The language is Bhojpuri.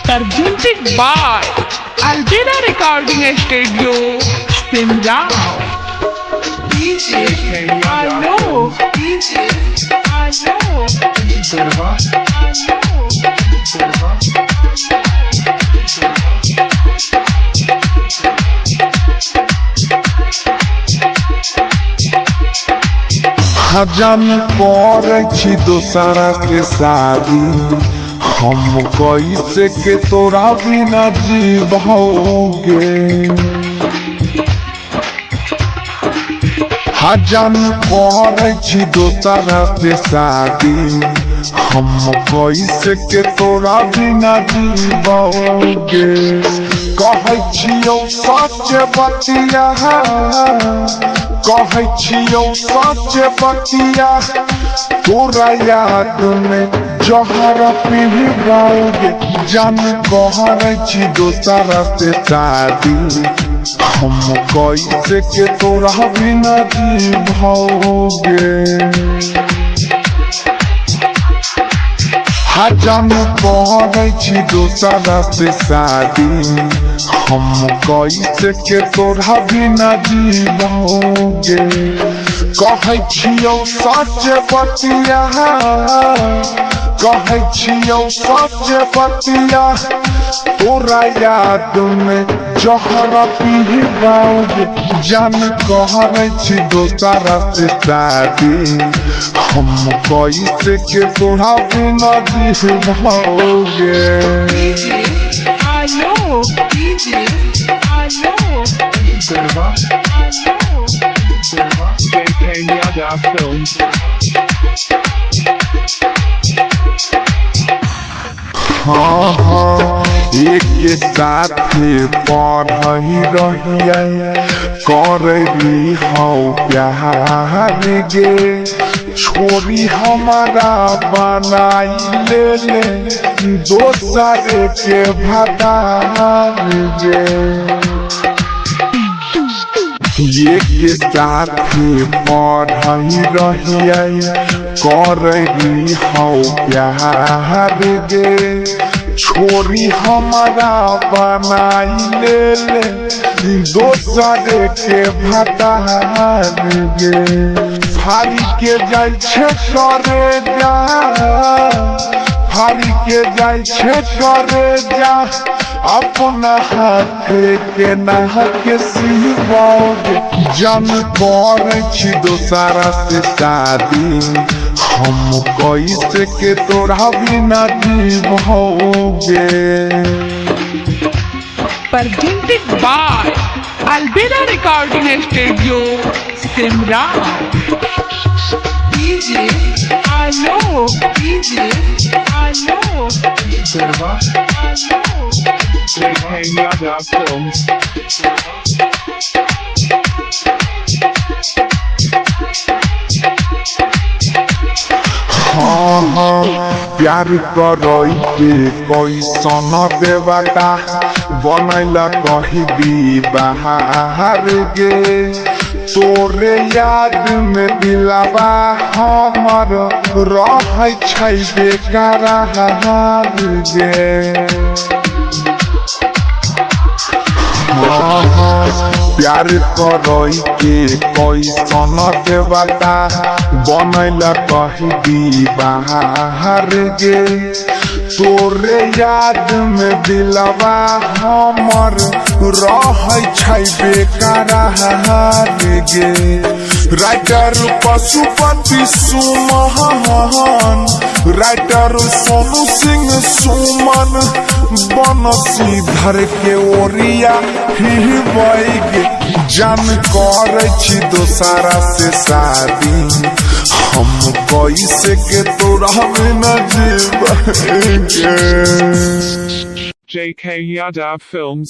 Presented by Albina Recording Studio, Simla. DJ, Hello. DJ, Hello. Serva, Hello. Serva. हजम करे छी दोसरा के शादी हम कैसे के तोरा बिना जीवोगे हजम करे छी दोसरा के शादी हम कैसे के तोरा बिना जीवोगे कहै छियौ सच बतिया कहै छियौ सच बतिया तोरा याद में जहर पिबाओगे जान कहै छी दोसरा से शादी हम कैसे के तोरा बिना जीवोगे हजम कहै छी दोसरा से शादी हम कैसे के तोरा बिना जीवोगे कहै छियौ सच बतिया कहै छियौ सच बतिया तोरा याद में जहर पिबाओगे जान कहै छी दोसरा से शादी हम कैसे के तोरा बिना जीवोगे Hello. DJ, Hello. Serva, Hello. Serva. JK Yada Films. हाँ हाँ एक साथ पढ़ी रहिए करली हौ प्यार गे छोरी हमारा बनाई ले दोसर के भतार गे एक साथ पढ़ी रहिए करली हौ प्यार गे छोरी हमारा बनाई ले दोसर के भतार गे फारी के जाइ छे करे जा फारी के जाइ छे करे जा अपना हाथ के नह के सिवाओगे जन करे छी दोसरा से शादी हम कैसे के तोरा बिना जीवोगे Presented by Albina Recording Studio, Simla. DJ, Hello. DJ, Hello. Serva, Hello. JK Yada Films. हाँ हाँ प्यार करई के कैसन देवता बनैला कही दी बाहर गे तोरे याद में दिलावा हमर रहै छै बेकरार गे प्यार करई के कैसन देवता बनैला कही दी बाहर गे तोरे याद में दिलवा हमर रहै छै बेकरार गे राइटर पशुपति सुमन राइटर सोनू सिंह सुमन बनसी धर के ओरिया हिबैगे जान करे छी दोसरा से शादी हम कैसे के तोरा बिना जीवोगे JK Yada Films.